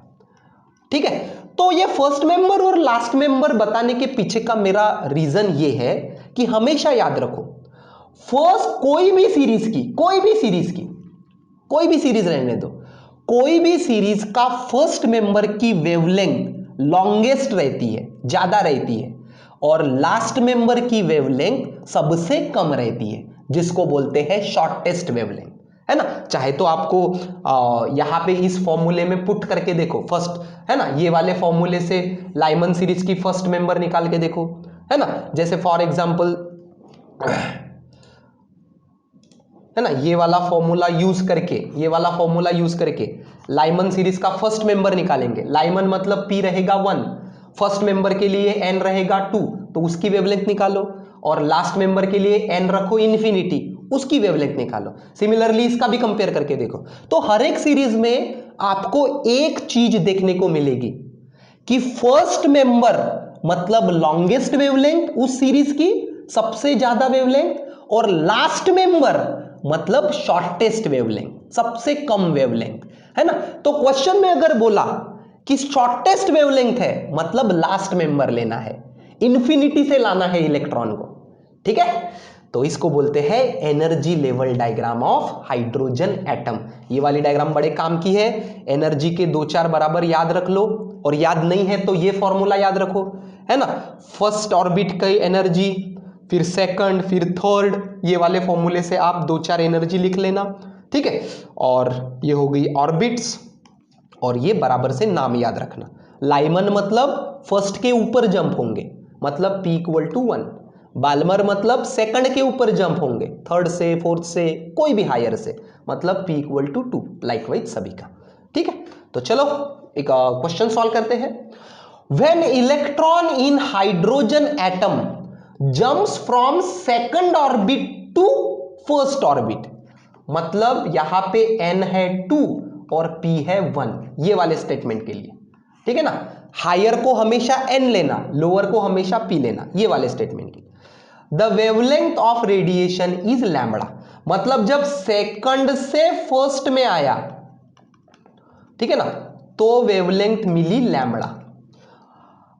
ठीक है, तो ये फर्स्ट मेंबर और लास्ट मेंबर बताने के पीछे का मेरा रीजन ये है कि हमेशा याद रखो, फर्स्ट कोई भी सीरीज रहने दो, कोई भी सीरीज का फर्स्ट मेंबर की वेवलेंथ लॉन्गेस्ट रहती है, ज्यादा रहती है, और लास्ट मेंबर की वेवलेंथ सबसे कम रहती है, जिसको बोलते हैं शॉर्टेस्ट वेवलेंथ, है ना। चाहे तो आपको यहां पे इस फॉर्मूले में पुट करके देखो फर्स्ट, है ना, ये वाले फॉर्मूले से लाइमन सीरीज की फर्स्ट मेंबर निकाल के देखो, है ना। जैसे फॉर एग्जांपल, है ना, ये वाला फॉर्मूला यूज करके लाइमन सीरीज का फर्स्ट मेंबर निकालेंगे। लाइमन मतलब P रहेगा 1, फर्स्ट मेंबर के लिए n रहेगा 2, तो उसकी वेवलेंथ निकालो, और लास्ट मेंबर के लिए n रखो इन्फिनिटी, उसकी वेवलेंथ निकालो। सिमिलरली इसका भी कंपेयर करके देखो। तो हर एक सीरीज में आपको एक चीज देखने को मिलेगी कि फर्स्ट मेंबर मतलब लॉन्गेस्ट वेवलेंथ उस सीरीज की, सबसे ज्यादा वेवलेंथ, और लास्ट मेंबर मतलब शॉर्टेस्ट वेवलेंथ, सबसे कम वेवलेंथ, है ना। तो क्वेश्चन में अगर बोला कि शॉर्टेस्ट वेवलेंथ है, मतलब लास्ट मेंबर लेना है, इंफिनिटी से लाना है इलेक्ट्रॉन को, ठीक है। तो इसको बोलते हैं energy level diagram of hydrogen atom. ये वाली डायग्राम बड़े काम की है, एनर्जी के 2-4 बराबर याद रख लो, और याद नहीं है तो ये फॉर्मूला याद रखो, है ना। फर्स्ट ऑर्बिट की एनर्जी, फिर सेकंड, फिर थर्ड, ये वाले फॉर्मूले से आप 2-4 एनर्जी लिख लेना, ठीक है। और ये हो गई ऑर्बिट्स, और ये बराबर से नाम याद रखना। लाइमन मतलब फर्स्ट के ऊपर जंप होंगे, मतलब P = 1। बाल्मर मतलब सेकंड के ऊपर जंप होंगे, थर्ड से, फोर्थ से, कोई भी हायर से, मतलब P = 2। लाइकवाइज सभी का, ठीक है। तो चलो एक क्वेश्चन सॉल्व करते हैं। When electron in hydrogen atom jumps from second orbit to first orbit, मतलब यहां पे n है 2 और p है 1, ये वाले स्टेटमेंट के लिए, ठीक है ना। हायर को हमेशा n लेना, लोअर को हमेशा p लेना, ये वाले स्टेटमेंट के लिए। The wavelength of radiation is lambda, मतलब जब सेकंड से फर्स्ट में आया, ठीक है ना, तो वेवलेंथ मिली lambda.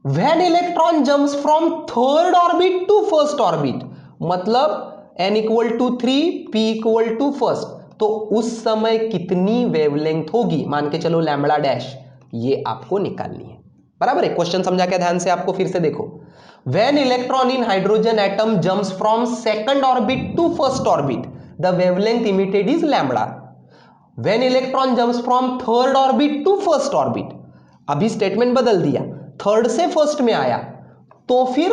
When electron jumps from third orbit to first orbit, मतलब n = 3, p = फर्स्ट, तो उस समय कितनी वेवलेंथ होगी, मान के चलो लैम्बडा डैश, ये आपको निकालनी है, बराबर है। क्वेश्चन समझा क्या ध्यान से, आपको फिर से देखो। When electron in hydrogen atom jumps from second orbit to first orbit, the wavelength emitted is lambda. When electron jumps from third orbit to first orbit, अभी स्टेटमेंट बदल दिया, थर्ड से फर्स्ट में आया, तो फिर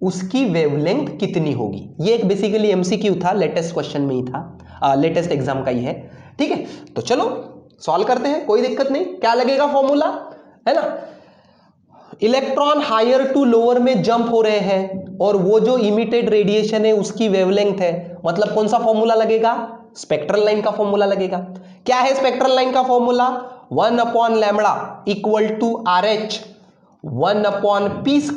उसकी वेवलेंथ कितनी होगी। ये एक बेसिकली एमसीक्यू था, लेटेस्ट क्वेश्चन में ही था, लेटेस्ट एग्जाम का ही है, ठीक है। तो चलो सॉल्व करते हैं, कोई दिक्कत नहीं। क्या लगेगा फॉर्मूला, है ना। इलेक्ट्रॉन हायर टू लोअर में जंप हो रहे हैं, और वो जो इमिटेड रेडिएशन है उसकी वेवलेंथ है, मतलब कौन सा फॉर्मूला लगेगा, स्पेक्ट्रल लाइन का फॉर्मूला लगेगा। क्या है स्पेक्ट्रल लाइन का फॉर्मूला, 1/λ = RH 1/p²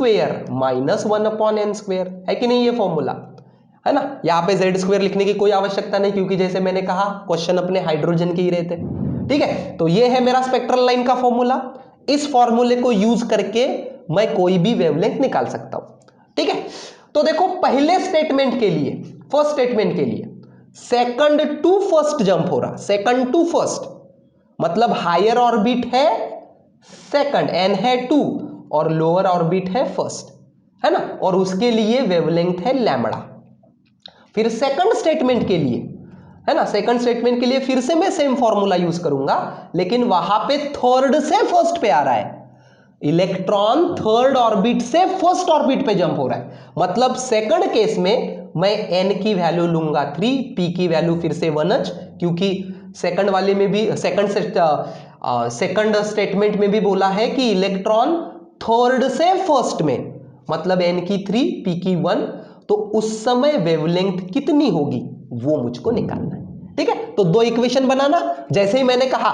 -1/n², है कि नहीं ये फॉर्मूला, है ना। यहां पे Z² लिखने की कोई आवश्यकता नहीं, क्योंकि जैसे मैंने कहा क्वेश्चन अपने हाइड्रोजन के ही रहते, ठीक है। तो ये है मेरा स्पेक्ट्रल लाइन का फॉर्मूला। इस फॉर्मूले को यूज करके मैं कोई भी वेवलेंथ निकाल सकता हूं, ठीक है। तो देखो पहले स्टेटमेंट के लिए, फर्स्ट स्टेटमेंट के लिए सेकंड टू फर्स्ट जंप हो रहा, सेकंड टू फर्स्ट, मतलब हायर ऑर्बिट है सेकंड, n है 2, और लोअर ऑर्बिट है फर्स्ट, है ना, और उसके लिए वेवलेंथ है लैम्बडा। फिर सेकंड स्टेटमेंट के लिए, है ना, सेकंड स्टेटमेंट के लिए फिर से मैं सेम फॉर्मूला यूज करूंगा, लेकिन वहां पे थर्ड से फर्स्ट पे आ रहा है, इलेक्ट्रॉन थर्ड ऑर्बिट से फर्स्ट ऑर्बिट पे जंप हो रहा है, मतलब सेकंड केस में मैं n की वैल्यू लूंगा 3, p की वैल्यू फिर से 1h, क्योंकि सेकंड वाले में भी, सेकंड स्टेटमेंट में भी बोला है कि इलेक्ट्रॉन थर्ड से फर्स्ट में, मतलब n की 3, p की 1, तो उस समय वेवलेंथ कितनी होगी वो मुझको निकालना है, ठीक है। तो दो इक्वेशन बनाना, जैसे ही मैंने कहा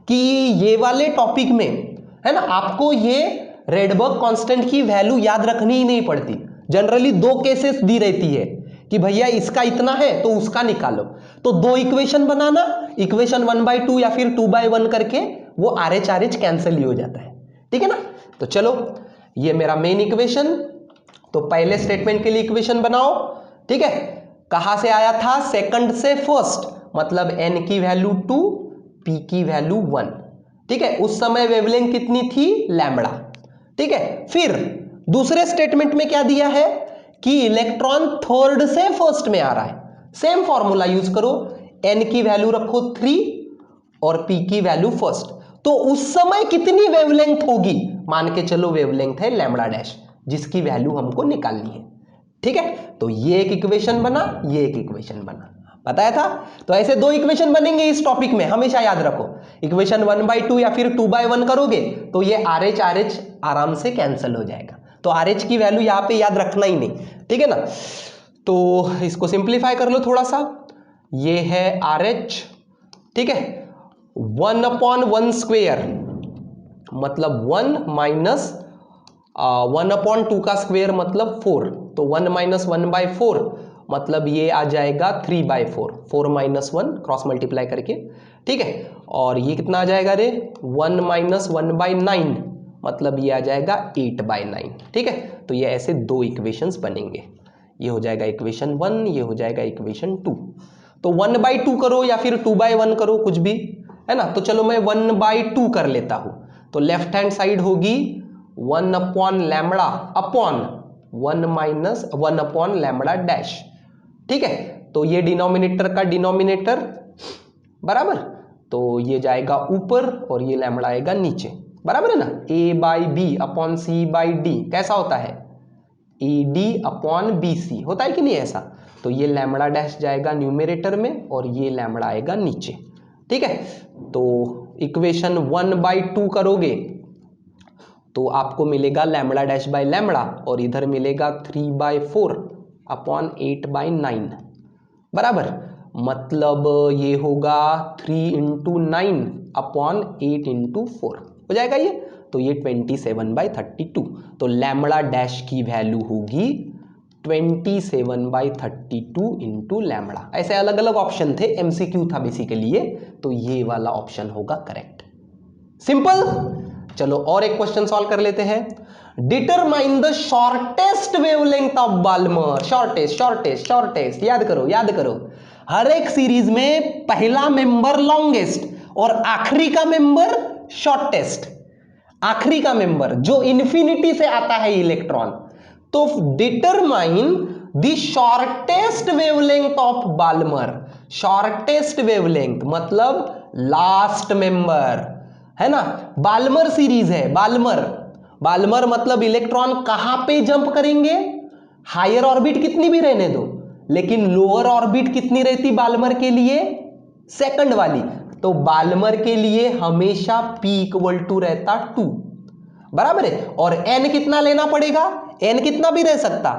कि ये वाले टॉपिक में, है ना, आपको ये रेडबर्ग कांस्टेंट की वैल्यू याद रखनी ही नहीं पड़ती। जनरली दो केसेस दी रहती है कि भैया इसका इतना है तो उसका निकालो, तो दो इक्वेशन बनाना, इक्वेशन 1/2 या फिर 2/1 करके वो RH कैंसिल ही हो जाता है, ठीक है ना। तो चलो ये मेरा मेन इक्वेशन, तो पहले स्टेटमेंट के लिए इक्वेशन बनाओ, ठीक है। कहां से आया था, सेकंड से फर्स्ट, मतलब n की वैल्यू 2, p की वैल्यू 1, ठीक है, उस समय वेवलेंथ कितनी थी, लैम्बडा। ठीक है, फिर दूसरे स्टेटमेंट में क्या दिया है कि इलेक्ट्रॉन थर्ड से फर्स्ट में आ रहा है। सेम फॉर्मूला यूज करो, n की वैल्यू रखो 3 और p की वैल्यू फर्स्ट, तो उस समय कितनी वेवलेंथ होगी, मान के चलो वेवलेंथ है लैम्बडा डैश, जिसकी वैल्यू हमको निकालनी है। ठीक है, तो ये एक इक्वेशन बना, ये एक इक्वेशन बना, बताया था। तो ऐसे दो इक्वेशन बनेंगे इस टॉपिक में, हमेशा याद रखो। इक्वेशन 1/2 या फिर 2/1 करोगे तो ये RH RH आराम से कैंसिल हो जाएगा, तो RH की वैल्यू यहां पे याद रखना ही नहीं, ठीक है ना। तो इसको सिंप्लीफाई कर लो थोड़ा सा, ये है RH, ठीक है, 1/1² मतलब 1 माइनस 1/2 का स्क्वायर मतलब 4, तो 1 माइनस 1/4 मतलब ये आ जाएगा 3/4, 4 माइनस 1 क्रॉस मल्टीप्लाई करके, ठीक है। और ये कितना आ जाएगा रे, 1 माइनस 1/9 मतलब ये आ जाएगा 8/9, ठीक है। तो ये ऐसे दो इक्वेशंस बनेंगे, ये हो जाएगा इक्वेशन 1, ये हो जाएगा इक्वेशन 2। तो 1/2 करो या फिर 2/1 करो, कुछ भी है ना। तो चलो मैं 1/2 कर लेता हूं, तो लेफ्ट हैंड साइड होगी 1 upon lambda upon 1 minus 1 upon lambda dash, ठीक है। तो ये डिनोमिनेटर का डिनोमिनेटर बराबर, तो ये जाएगा ऊपर और ये लैम्बडा आएगा नीचे, बराबर है ना। A/B अपॉन C/D कैसा होता है, AD अपॉन BC होता है कि नहीं ऐसा। तो ये लैम्बडा डैश जाएगा न्यूमरेटर में और ये लैम्बडा आएगा नीचे, ठीक है। तो इक्वेशन 1/2 करोगे तो आपको मिलेगा लैम्बडा डैश बाय लैम्बडा और इधर मिलेगा 3/4 अपॉन 8/9 बराबर, मतलब ये होगा 3 × 9 अपॉन 8 × 4 हो जाएगा ये, तो ये 27/32। तो लैम्बडा डैश की वैल्यू होगी 27/32 इंटू लैम्बडा। ऐसे अलग अलग ऑप्शन थे, MCQ था बेसिकली ये, तो ये वाला ऑप्शन होगा करेक्ट। सिंपल। चलो और एक क्वेश्चन सॉल्व कर लेते हैं। Determine the shortest wavelength of Balmer. Shortest याद करो याद करो, हर एक सीरीज में पहला मेंबर लॉन्गेस्ट और आखिरी का मेंबर शॉर्टेस्ट, आखिरी का मेंबर जो इंफिनिटी से आता है इलेक्ट्रॉन। तो determine the shortest wavelength of Balmer. Shortest wavelength मतलब लास्ट मेंबर, है ना। बाल्मर सीरीज है, बाल्मर मतलब इलेक्ट्रॉन कहां पे जंप करेंगे, हायर ऑर्बिट कितनी भी रहने दो, लेकिन लोअर ऑर्बिट कितनी रहती बाल्मर के लिए, सेकंड वाली। तो बाल्मर के लिए हमेशा P = रहता 2, बराबर है। और n कितना लेना पड़ेगा, n कितना भी रह सकता,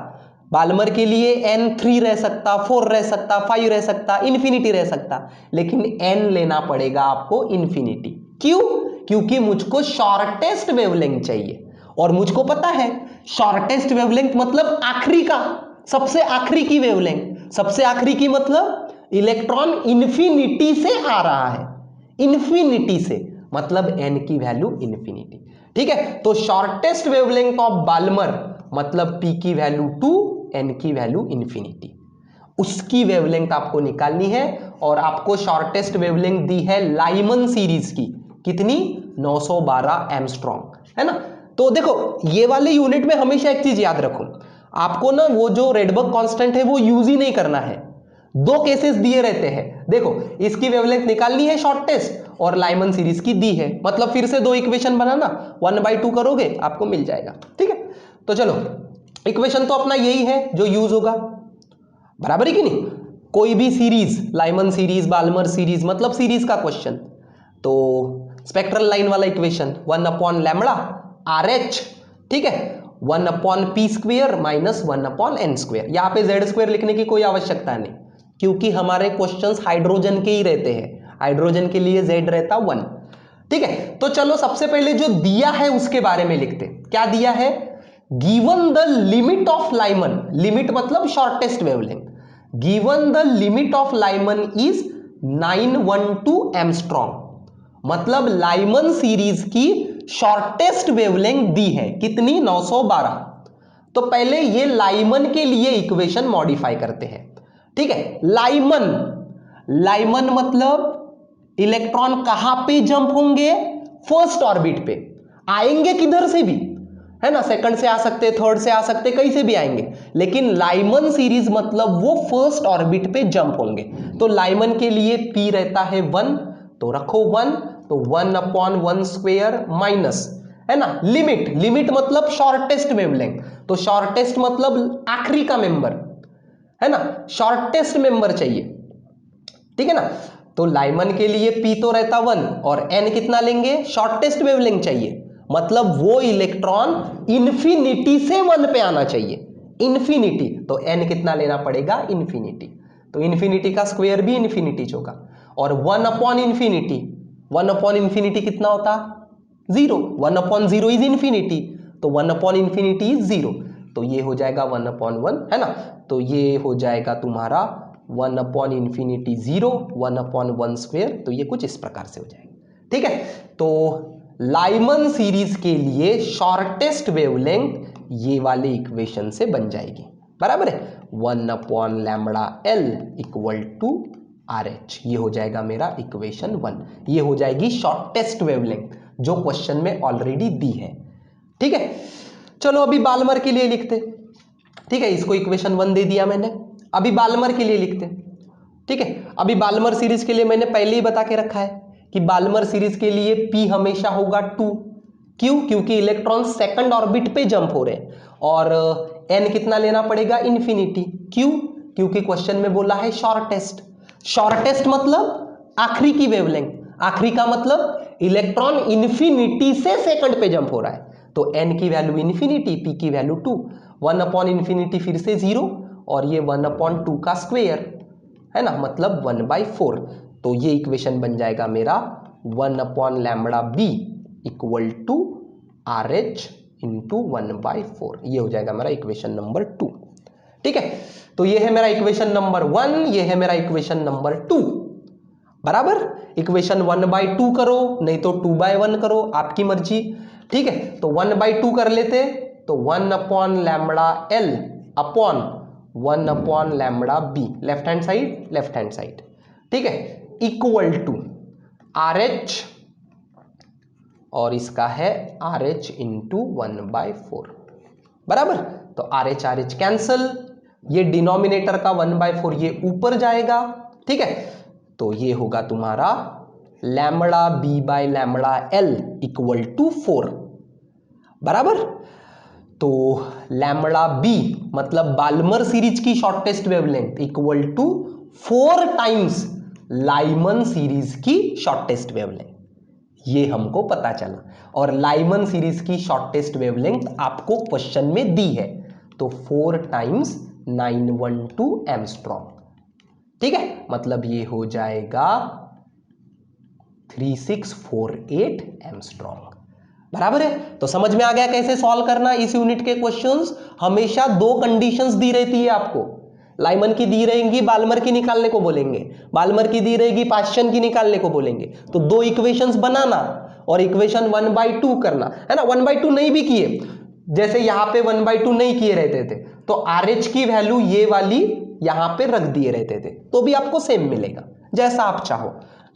बाल्मर के लिए n 3 रह सकता, 4 रह सकता, 5 रह सकता, इंफिनिटी रह सकता, लेकिन n लेना पड़ेगा आपको इंफिनिटी। क्यों, क्योंकि मुझको शॉर्टेस्ट वेवलेंथ चाहिए और मुझको पता है शॉर्टेस्ट वेवलेंथ मतलब आखिरी का, सबसे आखिरी की वेवलेंथ। सबसे आखिरी की मतलब इलेक्ट्रॉन इंफिनिटी से आ रहा है, इंफिनिटी से मतलब n की वैल्यू इंफिनिटी, ठीक है। तो शॉर्टेस्ट वेवलेंथ ऑफ बाल्मर मतलब P की वैल्यू 2, n की वैल्यू इंफिनिटी, उसकी वेवलेंथ आपको निकालनी है। और आपको शॉर्टेस्ट वेवलेंथ दी है लाइमन सीरीज की, कितनी, 912 एंगस्ट्रॉम, है ना। तो देखो ये वाले यूनिट में हमेशा एक चीज याद रखो, आपको ना वो जो रेडबर्ग कांस्टेंट है वो यूज ही नहीं करना है। दो केसेस दिए रहते हैं, देखो इसकी वेवलेंथ निकालनी है शॉर्टेस्ट और लाइमन सीरीज की दी है, मतलब फिर से दो इक्वेशन बनाना, 1/2 करोगे आपको मिल जाएगा, ठीक है। तो चलो इक्वेशन तो अपना यही है जो यूज होगा, बराबर है कि नहीं। कोई भी series, Lyman series, Balmer series, मतलब सीरीज का क्वेश्चन, तो स्पेक्ट्रल लाइन वाला इक्वेशन 1 अपॉन लैम्बडा RH, ठीक है, 1 upon P² minus 1 upon n²। यहां पे Z² लिखने की कोई आवश्यकता नहीं, क्योंकि हमारे क्वेश्चंस हाइड्रोजन के ही रहते हैं, हाइड्रोजन के लिए Z रहता 1, ठीक है। तो चलो सबसे पहले जो दिया है उसके बारे में लिखते, क्या दिया है, given the limit of Lyman, limit मतलब shortest wavelength, given the limit of Lyman is 912 angstrom, मतलब लाइमन सीरीज की शॉर्टेस्ट वेवलेंथ दी है कितनी, 912। तो पहले ये लाइमन के लिए इक्वेशन मॉडिफाई करते हैं, ठीक है। लाइमन मतलब इलेक्ट्रॉन कहां पे जंप होंगे, फर्स्ट ऑर्बिट पे। आएंगे किधर से भी, है ना, सेकंड से आ सकते, थर्ड से आ सकते, कहीं से भी आएंगे, लेकिन लाइमन सीरीज मतलब वो फर्स्ट ऑर्बिट पे जंप होंगे। तो लाइमन के लिए p रहता है 1, तो रखो 1, तो 1/1² माइनस, है ना, लिमिट मतलब शॉर्टेस्ट वेवलेंथ, तो शॉर्टेस्ट मतलब आखिरी का मेंबर, है ना, शॉर्टेस्ट मेंबर चाहिए, ठीक है ना। तो लाइमन के लिए p तो रहता 1 और n कितना लेंगे, शॉर्टेस्ट वेवलेंथ चाहिए, मतलब वो इलेक्ट्रॉन इंफिनिटी से 1 पे आना चाहिए, इंफिनिटी, तो n कितना लेना पड़ेगा, इंफिनिटी, तो इंफिनिटी का स्क्वायर भी इंफिनिटी होगा, और 1/इंफिनिटी, 1/इंफिनिटी कितना होता, 0, 1/0 इज इंफिनिटी, तो 1/इंफिनिटी इज 0, तो ये हो जाएगा 1/1, है ना, तो ये हो जाएगा तुम्हारा 1/इंफिनिटी 0, 1/1², तो ये कुछ इस प्रकार से हो जाएगा, ठीक है। तो लाइमन सीरीज के लिए शॉर्टेस्ट वेवलेंथ ये वाले इक्वेशन से बन जाएगी, बराबर है, 1/λL इक्वल टू RH, ये हो जाएगा मेरा इक्वेशन 1, ये हो जाएगी शॉर्टेस्ट वेवलेंथ जो क्वेश्चन में ऑलरेडी दी है, ठीक है। चलो अभी बाल्मर के लिए लिखते, ठीक है, इसको इक्वेशन 1 दे दिया मैंने, अभी बाल्मर के लिए लिखते, ठीक है। अभी बाल्मर सीरीज के लिए मैंने पहले ही बता के रखा है कि बाल्मर सीरीज के लिए p हमेशा होगा 2, क्यों, क्योंकि इलेक्ट्रॉन सेकंड ऑर्बिट पे जंप हो रहे हैं, और n कितना लेना पड़ेगा, इंफिनिटी, क्यों, क्योंकि क्वेश्चन में बोला है शॉर्टेस्ट, शॉर्टेस्ट मतलब आखिरी की वेवलेंथ, आखिरी का मतलब इलेक्ट्रॉन इंफिनिटी से सेकंड पे जंप हो रहा है, तो n की वैल्यू इंफिनिटी, p की वैल्यू 2, 1/इंफिनिटी फिर से 0, और ये 1/2 का स्क्वायर, है ना, मतलब 1/4, तो ये इक्वेशन बन जाएगा मेरा 1/λb equal to RH into 1/4, ये हो जाएगा मेरा इक्वेशन नंबर 2, ठीक है। तो ये है मेरा इक्वेशन नंबर 1, ये है मेरा इक्वेशन नंबर 2, बराबर, इक्वेशन 1/2 करो, नहीं तो 2/1 करो, आपकी मर्जी, ठीक है। तो 1/2 कर लेते, तो 1/λL upon 1/λb, left hand side, ठीक है, इक्वल टू RH, और इसका है RH इंटू 1/4, बराबर, तो RH कैंसल, ये डिनोमिनेटर का 1/4 ये ऊपर जाएगा, ठीक है, तो ये होगा तुम्हारा λb/λL इक्वल टू 4, बराबर। तो λb मतलब बाल्मर सीरीज की shortest wavelength equal to 4 times Lyman series की शॉर्टेस्ट वेवलेंथ, ये हमको पता चला, और लाइमन सीरीज की शॉर्टेस्ट वेवलेंथ आपको क्वेश्चन में दी है, तो 4 टाइम्स 912 एंगस्ट्रॉम, ठीक है, मतलब ये हो जाएगा 3648 एंगस्ट्रॉम, बराबर है। तो समझ में आ गया कैसे सॉल्व करना इस यूनिट के क्वेश्चंस। हमेशा 2 कंडीशंस दी रहती है आपको, लाइमन की दी रहेंगी, बाल्मर की निकालने को बोलेंगे, बाल्मर की दी रहेगी, पाश्चन की निकालने को बोलेंगे, तो 2 इक्वेशंस बनाना और इक्वेशन 1/2 करना, है ना। 1/2 नहीं भी किए, जैसे यहां पे 1/2 नहीं किए रहते थे, तो RH की वैल्यू ये वाली यहां पे रख दिए रहते थे, तो भी आपको सेम मिलेगा, जैसा आप चाहो,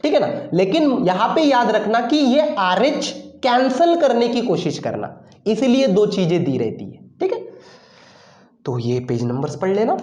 ठीक है ना। लेकिन यहां पे याद रखना कि ये RH कैंसल करने की कोशिश करना, इसलिए 2 चीजें दी रहती है, ठीक है। तो ये पेज नंबर्स पढ़ लेना।